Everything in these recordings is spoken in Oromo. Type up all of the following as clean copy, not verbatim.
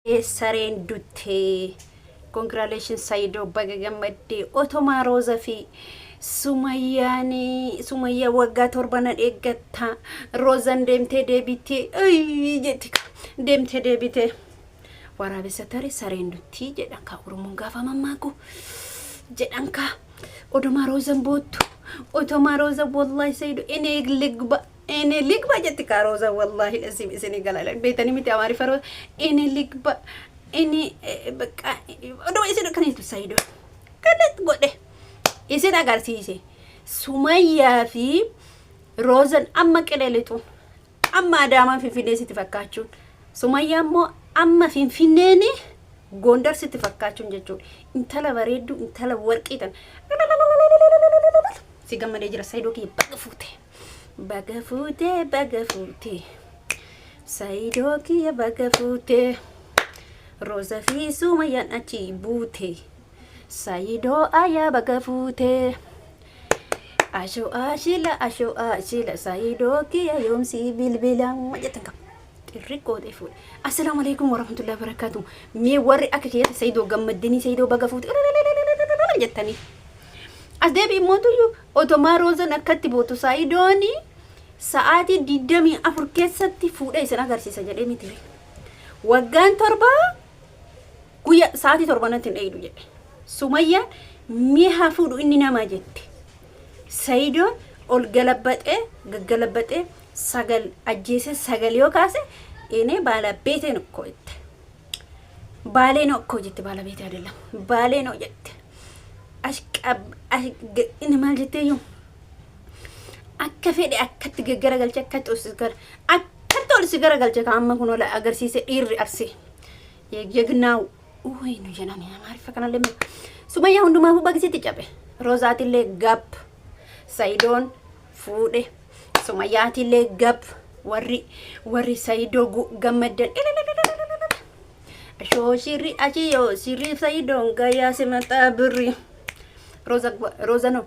Sareen duttee congratulations saido baga gammadde otoma Roza fi Sumayaa waggaa torbana eeggatta Rozan deemtee deebitee ay jettika deemtee deebitee waraabessa tare sareen duttii jedhan ka Oromoon gaafa mammaaku jedhan ka odoma Rozan boottu otoma Roza wallahi saido ene ligba jettika Roza wallahi lazim isini galala beetani miti amari faro ene ligba ene baka odoma isini kanitu saido kanet gode isin agarsiise Sumayaa fi Rozan amma qeleletu amma adama finfinnee sitti fakkaachuun Sumayaa mo amma finfinneeni Gondar sitti fakkaachuun jechuudha intala bareeddu intala warqiitan si gammadee jira saido ki baga futee saido ki baga futee Roza fi Sumayaan achi buute saido aya baga futee asho ashila saido ki yomsi bilbilan majatanka الريكورد يفوت السلام عليكم ورحمة الله وبركاته مي وري أكيد سيدو جمدني سيدو بقى فوت جتني أدبي موتو يو أوتوما روزا نكتبو تسايدوني ساعتي ديدمي أفريقيا فوت أي سنة غير سيسجل إيه متري وجان تربا كويا ساعتي تربا نتن أيدو جت سمية مي هافودو إني نما جت سيدو الجلبت sagal ajjeese sagal yoo kaase ene baala beete nokko itte baale nokko jette baala beete adella baale no jette ashqab ine mal jette yo akka fede akkatti gaggara galche akkatti osgar akkatti ol sigara galche ka amma kuno la agarsiise dhiirri arse yegnaaw uy no janani maarifa kana lemme Sumayaa hundumaa fu bagisitti cabe Rozaatillee gab Saidon fuudhe Sumayaati le gab warri saido gammadan asho shiri achi yo shiri saido gaya semata bri Roza no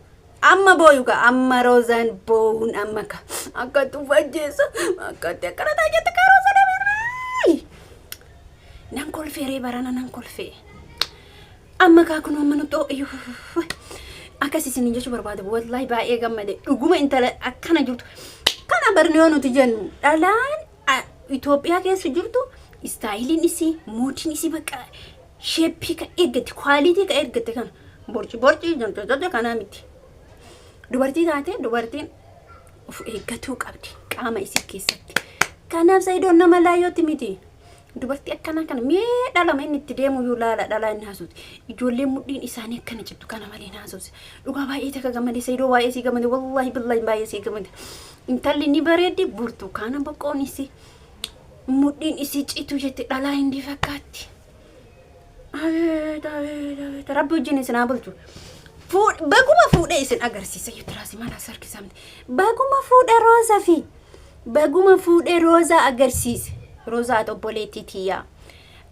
amma boyuga amma Rozan boun amma ka akatu fajesa akate karata jette ka Roza de nan kol fere barana nan kol fe amma ka kuno manuto ayo akasi sinin jechu barbaade wallahi baay'ee gammade dhuguma intala akkana jirtu kana barnoonu tijan dhalaan Itoophiyaa keessa jirtu istaayiliin isi mootiin isi baqa sheepii ka eeggate quality ka eeggate kan borci jantoota kana miti dubartii taate dubartiin of eeggatu qabdi qaama isi keessatti kanaaf Saidoon nama laayooti miti dubartii akkana kana mee dhalama inni itti deemu yoo laala dhala inni haasuuti ijoollee mudhiin isaanii akkana jettu kana malee haasuuti dhugaa baay'ee taka gammadee Saidoo baay'ee si gammadee wallahi billahi baay'ee si gammadee intalli ni bareeddi burtukaana boqqoon isi mudhiin isi citu jette dhala hindi fakkaatti rabbi wajjin isin haa bulchu baguma fuudhee isin agarsiisa yoo tiraasi mala sarkisamte baguma fuudhee Roza agarsiise Roza obboleetti tiya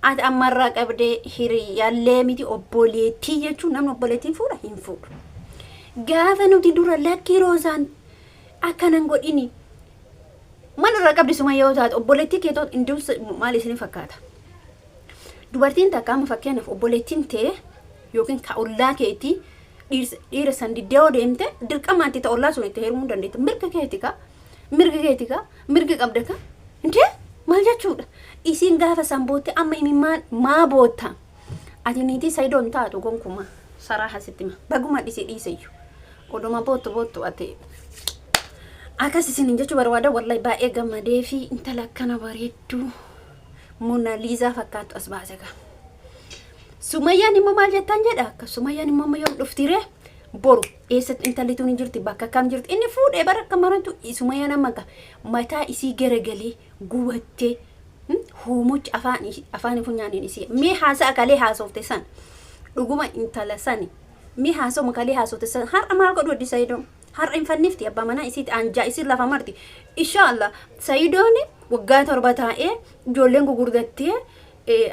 at amarra qabde hiri yalle miti obboleetti jechuun namni obboleetti fuudha hin fuudhu gaafa nuti dura lakki Rozaan akkanan godhini manarra qabdi Sumayaa taat obboleetti keetot indus maal isin fakkaata dubartiin takka amma fakkeenyaaf obboleettiin tee yookiin ka ollaa keetti dhiira san diddee deemte dirqamaatti ta ollaa sun itti heerumuu dandeetta mirga qabda ka intee maal jechuudha isin gaafa sanbootti amma imimmaan maa boota ati niitii Saidoon taatu gonkuma saraaha sittima baguma dhiiseyyu oduma boottu ate akas isin jechuu barbaada wallahi baay'ee gammadee fi intala akkana bareeddu Mona Lisa fakkaatu as baase ka Sumayaan immoo maal jettaan jedha akka Sumayaan immoo yoom dhuftire boru eessatti intalli tun jirti bakka kam jirti inni fuudhee baraka marantu Sumayaan amma ka mataa isii garagalee guwattee humuch afaan funyaaniin isi mi haasa akalee haasofte san dhuguma intala sani mi haaso makalee haasofte san har amal godhu di Saidoon har infannifti abba mana isi anja isi lafa marti inshallah Saidoon waggaa torba taa'ee ijoolleen gugurdattee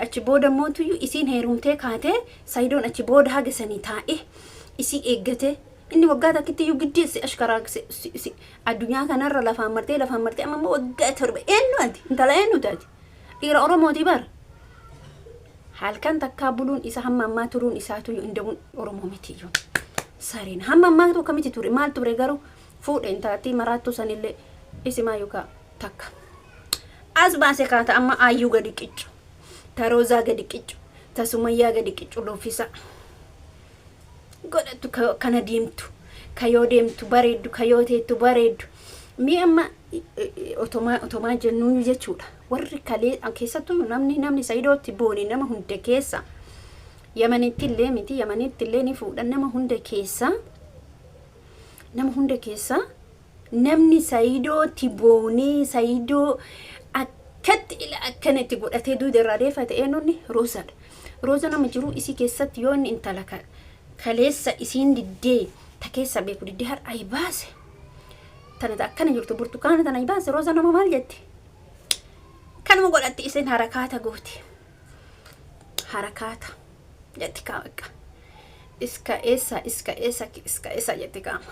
achi booda mootu isin heerumtee kaatee Saidoon achi booda hagasanii taa'ee isi eeggate inni waggaa takkitti yu giddeessi ashkaraa addunyaa kanarra lafaan martee amma waggaa torba eenyu ati intala eenyu taati dhiira Oromooti bar halkan takka buluun isa hamma ammaa turuun isaatu inda'uun Oromoo mitiyyuu sareen hamma ammaa tu kamiti ture maal ture garuu fuudheen taati maraattu sanillee isimaa yuka takka as baase kaata amma ayyuu gadi qiccu ta Rozaa gadi qiccu ta Sumayaa gadi qiccu loofisa godhatu kana diimtu kayoo deemtu bareeddu kayoo teettu bareeddu mi amma otomaa jennuun jechuudha warri kalee keessattuu namni saidootti booni nama hunda keessa Yamanitti illee miti Yamanitti illee ni fuudhan nama hunda keessa namni saidootti booni saidoo akkatti ila akkanatti godhatee duude irraa deefate eenyuuni Rozaadha. Roza nama jiru isi keessatti yoo inni intala kaleessa isiin diddee ta keessa beeku diddee har ay baase tana akkana jirtu burtukaana tana ay baase Roza nama maal jetti kanuma godhatti isin harakaata gooti harakaata jetti kaawakka iska esa jetti kaama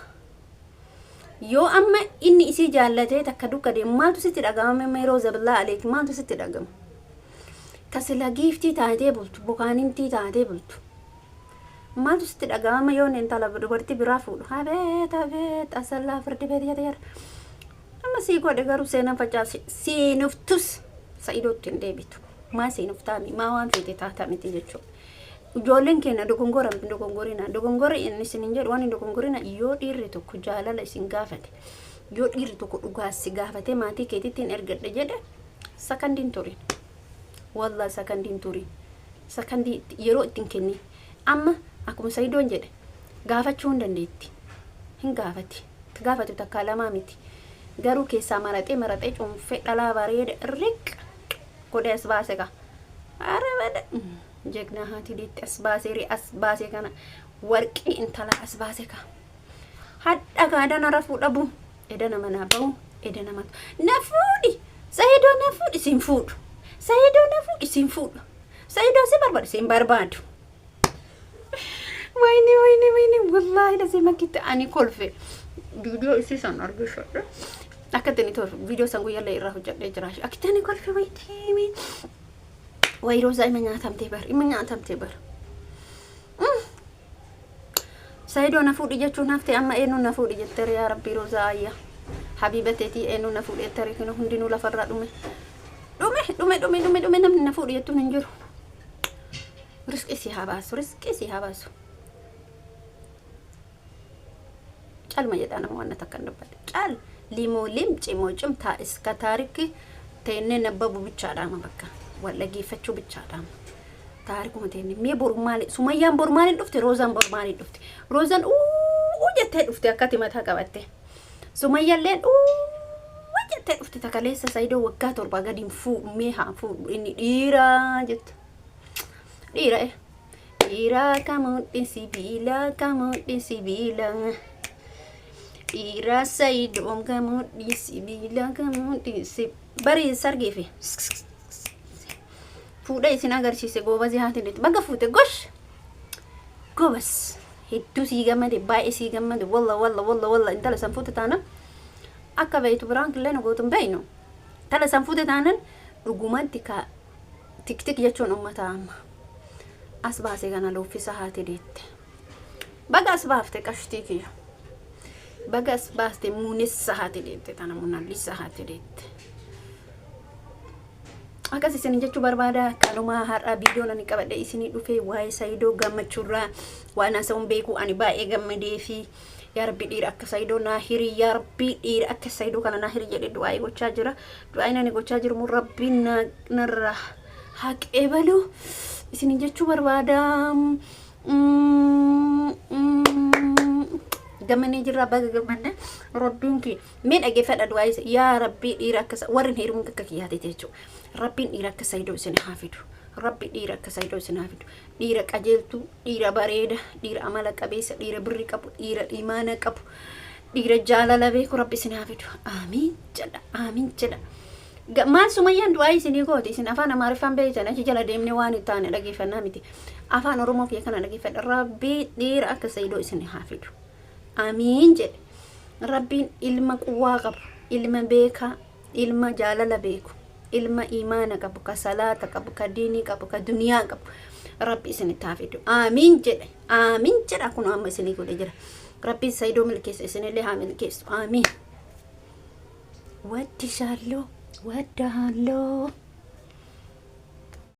yoo amma inni isi jaallatee takka dukka deemu maaltu sitti dhagama mee Roza bilaa aleeki maaltu sitti dhagama kasila giiftii taatee bultu bokaanintii taatee bultu maaltu sitti dhagama yoo intala dubartii biraa fuudhu habeet asallaa firdi beet yateer amma sii godhe garuu seenan facaase seenuftus saidootti hin deebitu maa seenuftaami maa waan feete taata miti jechuudha ijoolleen keenya dogongorina inni isin jedhu waan dogongorina yoo dhiirri tokko jaalala isin gaafate yoo dhiirri tokko dhugaasi gaafate maatii keetittiin ergadhe jedhe sakandiin turin wallahi sakandiin turin sakandii yeroo ittiin kenni amma akkuma saidoon jedhe gaafachuu hin dandeetti hin gaafatu takka lamaa miti garuu keessaa maraxee cuunfee dhalaa bareeda riq godhee as baase ka arabada jegna haati diitti as baase kana warqii intala as baase ka hadda gaadana rafuu dhabu edana manaa bahu edana matu nafuudhi saidoo nafuudhi sin fuudhu saidoo nafuudhi sin fuudhu saidoo si barbaadu sin barbaadu wayne wallahi lazima kita ani kolfe video isi san argishadha akkatani to video san guyyaa irraa hojjadhee jira akkatani kolfe wayti way Roza imanyaatamte bar saidoo nafuudhi jechuun nafte amma eenyu nafuudhi jettere yaa rabbi Roza ayya habibateeti eenyu nafuudhi jettere kinu hundinuu lafarraa dhume namni nafuudhi jettuun hin jiru riski si habaasu calma jedhaa nama waan takkan dubbate cal limoolim cimoocim taa'is ka taarikki teennee nabbabu bichaadhaama bakka walla geeffachuu bichaadhaama taarikuma teennee mee bormaali Sumayyaan bormaali dhufte Rozaan bormaali dhufte Rozaan jettee dhufte akkati mataa qabatte Sumayyaalleen jettee dhufte takaleessa saidoo waggaa 7 gadiin fuudhu mee haa fuudhu inni dhiiraa jette dhiira kamuudhi sibiila dhiira saidoon kamuudhi sibiila bari sargeefe fuudha isin agarsiise goobasi haati deetti bakka fuute gosh goobas hedduu sii gammade baay'ee sii gammade walla intala san fuute taana akka beeytu biraan killee nu gootu hin beeynu tala san fuute taanan dhugumatti ka tiktik jechuun ummata amma as baase kana looffisa haati deette baga as baafte qashtii kiyya baga as baaste muunessa haati deette tana muunallisa haati deette akkas isin jechuu barbaada kanuma har'a viidiyoon ani qabadhe isinii dhufe waa'ee saidoo gammachuurraa waan asa'uun beeku ani baay'ee gammadee fi yaa rabbi dhiira akka saidoo naa hiri yaa rabbi dhiira akka saidoo kana naa hiri jedhe du'aa'ee gochaa jira du'aa'ee nani gochaa jiru mun rabbiin narra haqee baluu isin jechuu barbaada gamane jirra baga gamane rabbiin ki mee dhageeffadha du'aa'ee yaa rabbi dhiira akka warrin heeruun akka kiyaate jechuudha rabbiin dhiira akka saidoo isin haafidu rabbi dhiira akka saidoo isin haafidu dhiira qajeeltu dhiira bareeda dhiira amala qabeessa dhiira birri qabu dhiira imaana qabu dhiira jaalala beeku rabbi isin haafidu amiin jedha maal Sumayyaan du'aa isinii gooti isin afaan Amaariffaan beeytan achi jala deemne waan ittaane dhageeffannaa miti afaan Oromoo fi kana dhageeffadha rabbi dhiira akka saidoo isin haafidu amiin jedhe rabbiin ilma quwwaa qabu ilma beeka ilma jaalala beeku ilma imaana qabu ka salaata qabu ka diinii qabu ka duniyaa qabu rabbi isinitti haa fidu amiin jedha kun amma isinii godhe jira rabbi saidoo milkeessa isinillee haa milkeessu amiin waddi shaaloo wadda halloo